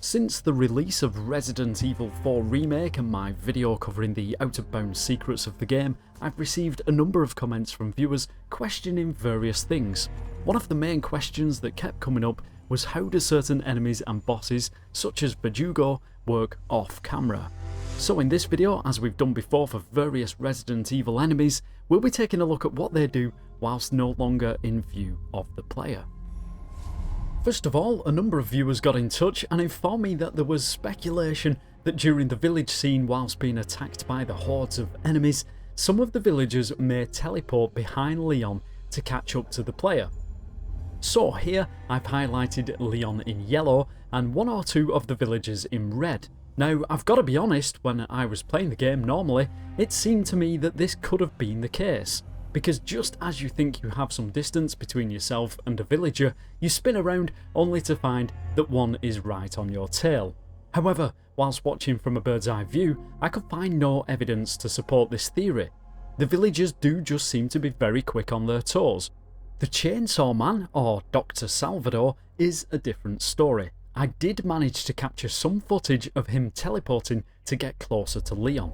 Since the release of Resident Evil 4 Remake and my video covering the out-of-bounds secrets of the game, I've received a number of comments from viewers questioning various things. One of the main questions that kept coming up was how do certain enemies and bosses, such as Verdugo, work off camera. So in this video, as we've done before for various Resident Evil enemies, we'll be taking a look at what they do whilst no longer in view of the player. First of all, a number of viewers got in touch and informed me that there was speculation that during the village scene whilst being attacked by the hordes of enemies, some of the villagers may teleport behind Leon to catch up to the player. So here I've highlighted Leon in yellow and one or two of the villagers in red. Now I've got to be honest, when I was playing the game normally, it seemed to me that this could have been the case. Because just as you think you have some distance between yourself and a villager, you spin around only to find that one is right on your tail. However, whilst watching from a bird's eye view, I could find no evidence to support this theory. The villagers do just seem to be very quick on their toes. The Chainsaw Man, or Dr. Salvador, is a different story. I did manage to capture some footage of him teleporting to get closer to Leon.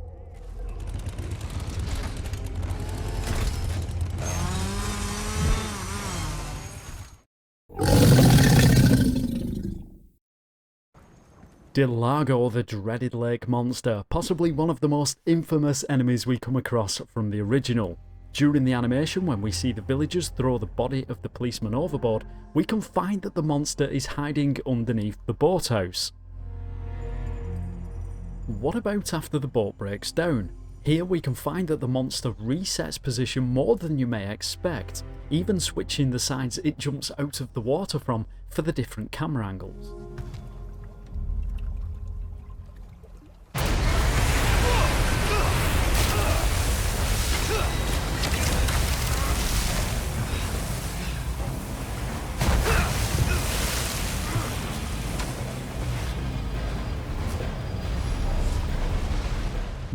Delago, the dreaded lake monster, possibly one of the most infamous enemies we come across from the original. During the animation, when we see the villagers throw the body of the policeman overboard, we can find that the monster is hiding underneath the boathouse. What about after the boat breaks down? Here we can find that the monster resets position more than you may expect, even switching the sides it jumps out of the water from for the different camera angles.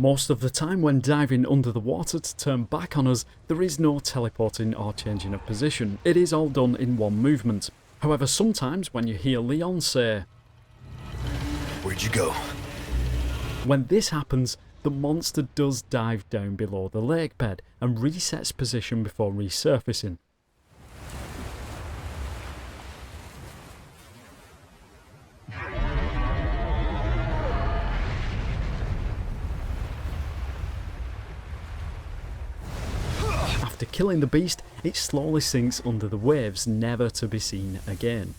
Most of the time when diving under the water to turn back on us, there is no teleporting or changing of position. It is all done in one movement. However, sometimes when you hear Leon say, "Where'd you go?" when this happens, the monster does dive down below the lake bed and resets position before resurfacing. After killing the beast, it slowly sinks under the waves, never to be seen again.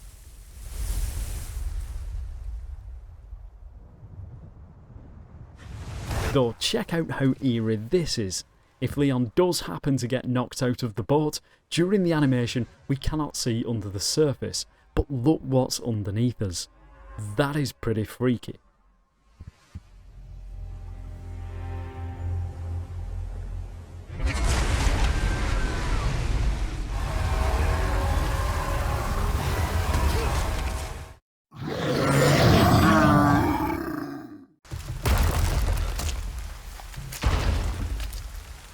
Though check out how eerie this is. If Leon does happen to get knocked out of the boat, during the animation we cannot see under the surface, but look what's underneath us. That is pretty freaky.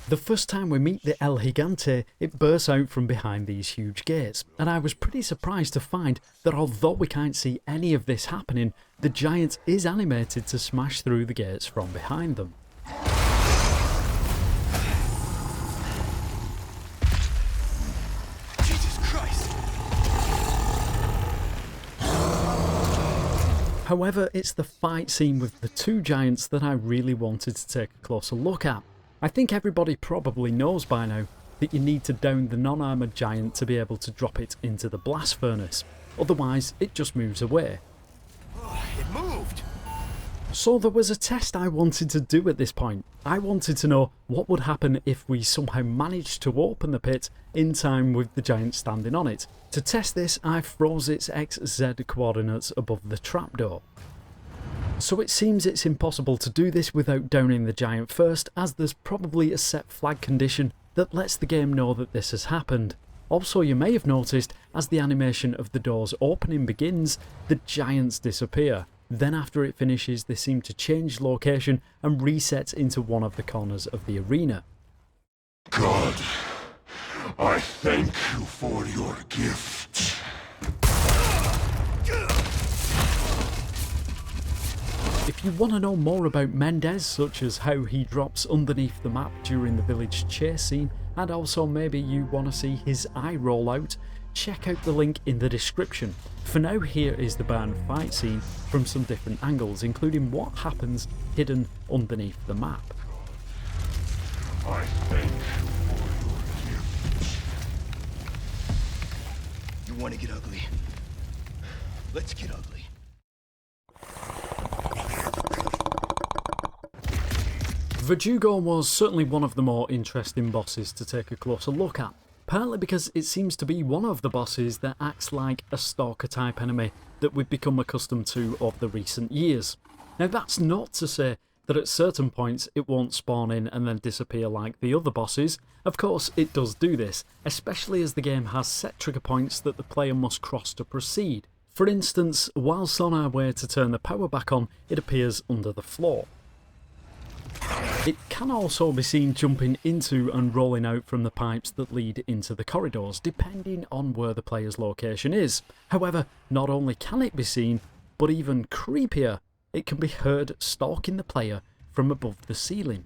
The first time we meet the El Gigante, it bursts out from behind these huge gates, and I was pretty surprised to find that although we can't see any of this happening, the giant is animated to smash through the gates from behind them. Jesus Christ! However, it's the fight scene with the two giants that I really wanted to take a closer look at. I think everybody probably knows by now that you need to down the non-armoured giant to be able to drop it into the blast furnace, otherwise it just moves away. It moved! So there was a test I wanted to do at this point. I wanted to know what would happen if we somehow managed to open the pit in time with the giant standing on it. To test this, I froze its XZ coordinates above the trapdoor. So it seems it's impossible to do this without downing the giant first, as there's probably a set flag condition that lets the game know that this has happened. Also, you may have noticed, as the animation of the door's opening begins, the giants disappear. Then after it finishes, they seem to change location and reset into one of the corners of the arena. God, I thank you for your gift. If you want to know more about Mendes, such as how he drops underneath the map during the village chase scene, and also maybe you want to see his eye roll out, check out the link in the description. For now, here is the barn fight scene from some different angles, including what happens hidden underneath the map. I thank you for your gift. You want to get ugly? Let's get ugly. Verdugo was certainly one of the more interesting bosses to take a closer look at, partly because it seems to be one of the bosses that acts like a stalker type enemy that we've become accustomed to over the recent years. Now that's not to say that at certain points it won't spawn in and then disappear like the other bosses. Of course it does do this, especially as the game has set trigger points that the player must cross to proceed. For instance, whilst on our way to turn the power back on, it appears under the floor. It can also be seen jumping into and rolling out from the pipes that lead into the corridors, depending on where the player's location is. However, not only can it be seen, but even creepier, it can be heard stalking the player from above the ceiling.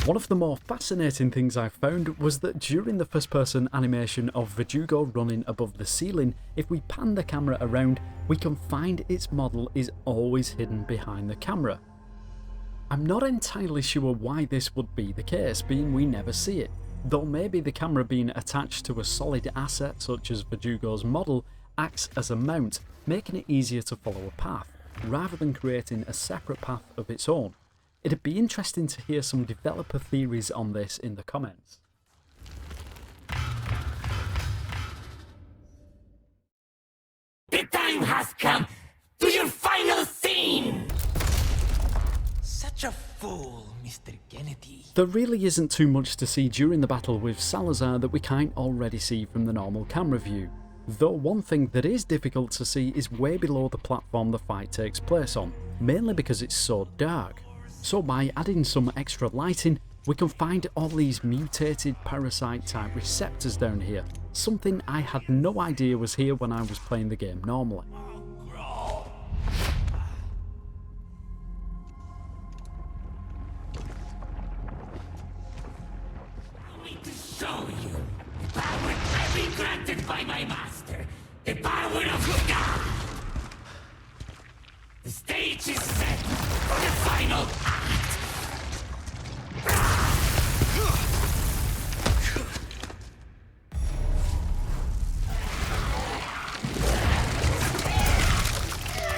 One of the more fascinating things I found was that during the first person animation of Verdugo running above the ceiling, if we pan the camera around, we can find its model is always hidden behind the camera. I'm not entirely sure why this would be the case, being we never see it, though maybe the camera being attached to a solid asset such as Verdugo's model acts as a mount, making it easier to follow a path, rather than creating a separate path of its own. It'd be interesting to hear some developer theories on this in the comments. The time has come to your final scene! Such a fool, Mr. Kennedy. There really isn't too much to see during the battle with Salazar that we can't already see from the normal camera view. Though one thing that is difficult to see is way below the platform the fight takes place on, mainly because it's so dark. So by adding some extra lighting, we can find all these mutated parasite type receptors down here, something I had no idea was here when I was playing the game normally. I need to show you the power I've been granted by my master, the power of God! The stage is set for the final act!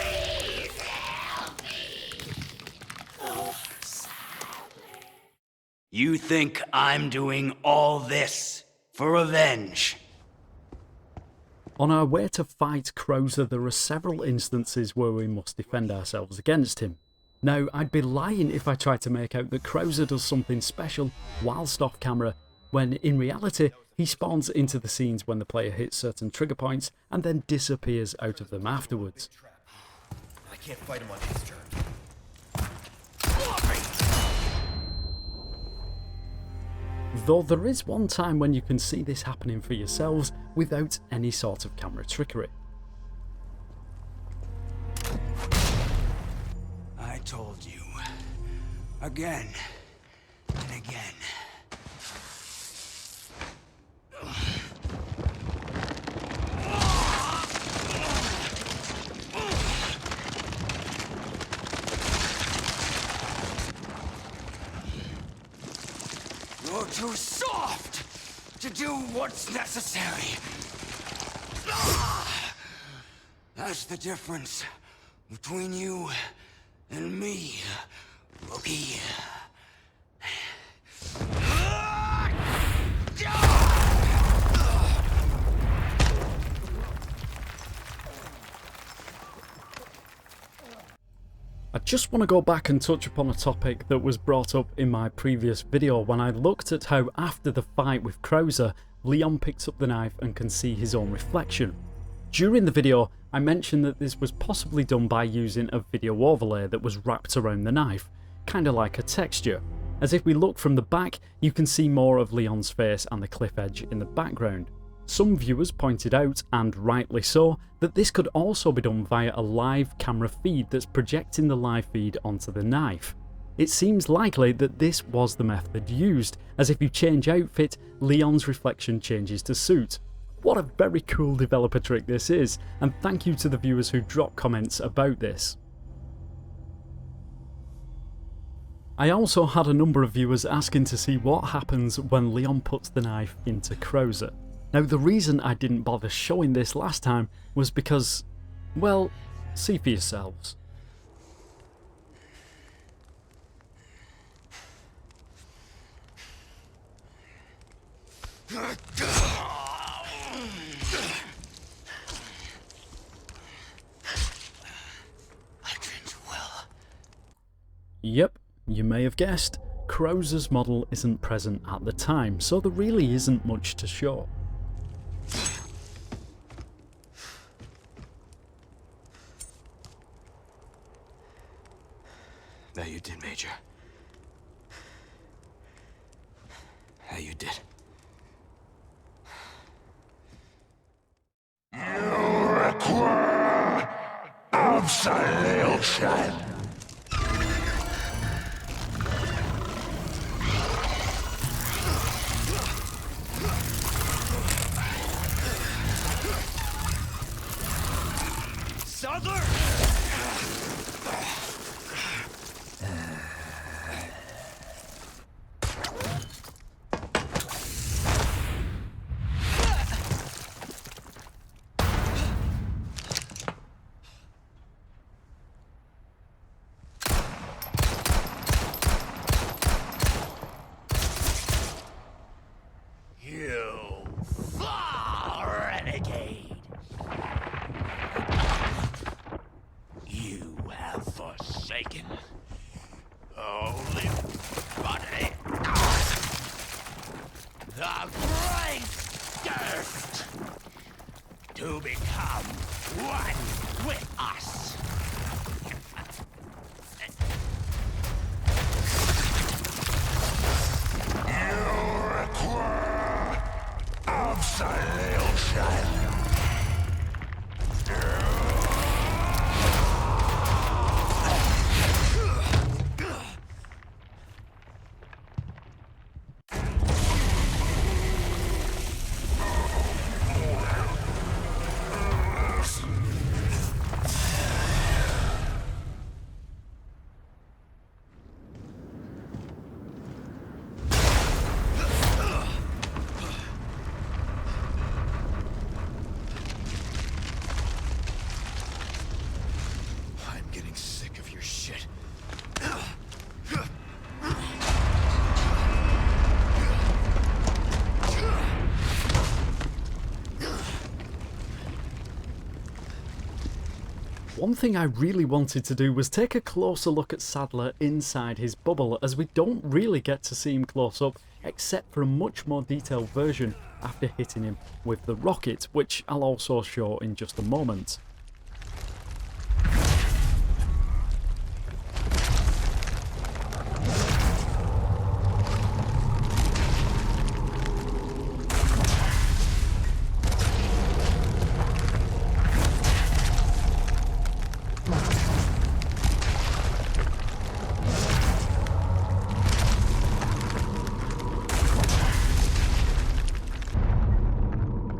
Please help me! Oh, Sadler. You think I'm doing all this for revenge? On our way to fight Krauser, there are several instances where we must defend ourselves against him. Now, I'd be lying if I tried to make out that Krauser does something special whilst off camera, when in reality he spawns into the scenes when the player hits certain trigger points and then disappears out of them afterwards. I can't fight him on his terms. Though there is one time when you can see this happening for yourselves without any sort of camera trickery. I told you. Again and again. You're too soft to do what's necessary. That's the difference between you and me, rookie. I'd just want to go back and touch upon a topic that was brought up in my previous video when I looked at how after the fight with Krauser, Leon picks up the knife and can see his own reflection. During the video, I mentioned that this was possibly done by using a video overlay that was wrapped around the knife, kinda like a texture. As if we look from the back, you can see more of Leon's face and the cliff edge in the background. Some viewers pointed out, and rightly so, that this could also be done via a live camera feed that's projecting the live feed onto the knife. It seems likely that this was the method used, as if you change outfit, Leon's reflection changes to suit. What a very cool developer trick this is, and thank you to the viewers who dropped comments about this. I also had a number of viewers asking to see what happens when Leon puts the knife into Krauser. Now the reason I didn't bother showing this last time was because, well, see for yourselves. Yep, you may have guessed, Krauser's model isn't present at the time, so there really isn't much to show. Now you did, Major. How you did. You require absolution. Sadler! You far renegade! You have forsaken only body the great thirst to become one with us. You require absolution. I'm getting sick of your shit. One thing I really wanted to do was take a closer look at Sadler inside his bubble, as we don't really get to see him close up except for a much more detailed version after hitting him with the rocket, which I'll also show in just a moment.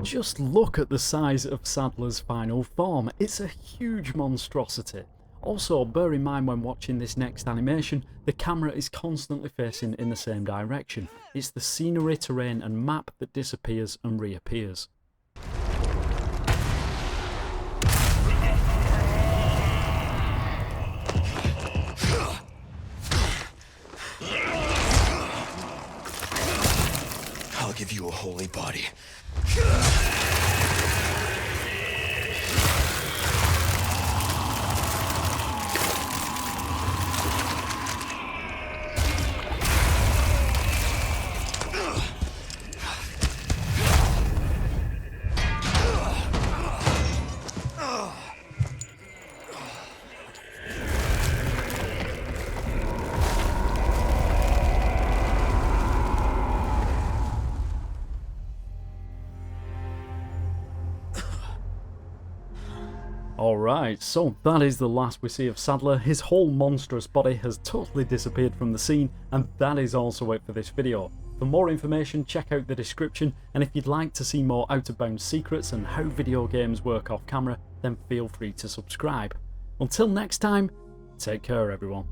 Just look at the size of Sadler's final form, it's a huge monstrosity. Also, bear in mind when watching this next animation, the camera is constantly facing in the same direction. It's the scenery, terrain and map that disappears and reappears. I'll give you a holy body. Right, so that is the last we see of Sadler. His whole monstrous body has totally disappeared from the scene, and that is also it for this video. For more information, check out the description, and if you'd like to see more Out of Bounds secrets and how video games work off camera, then feel free to subscribe. Until next time, take care everyone.